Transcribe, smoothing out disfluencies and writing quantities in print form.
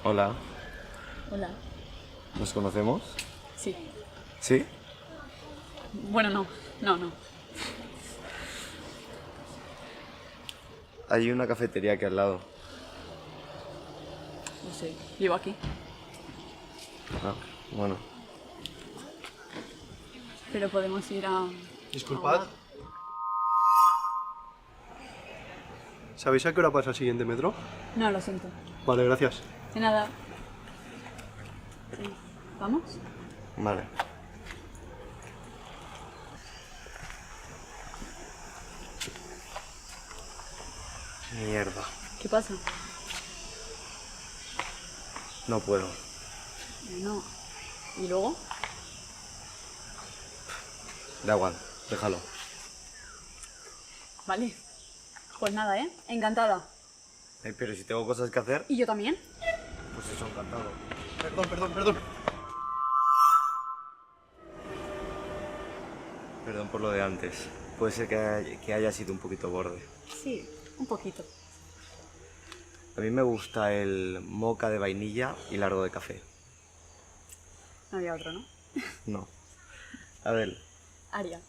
Hola, Hola. ¿nos conocemos? Sí. ¿Sí? Bueno, no. Hay una cafetería aquí al lado. No sé. Vivo aquí. Ah, bueno. Pero podemos ir a... Disculpad. a- ¿Sabéis a qué hora pasa el siguiente metro? No, lo siento. Vale, gracias. De nada. Sí. ¿Vamos? Vale. Mierda. ¿Qué pasa? No puedo. No. ¿Y luego? Da igual, déjalo. Vale. Pues nada, ¿eh? Encantada. Pero si tengo cosas que hacer, ¿Y yo también? pues eso, encantado. Perdón. Perdón por lo de antes. Puede ser que haya sido un poquito borde. Sí, un poquito. A mí me gusta el moca de vainilla y largo de café. No había otro, ¿no? No. A ver. Aria.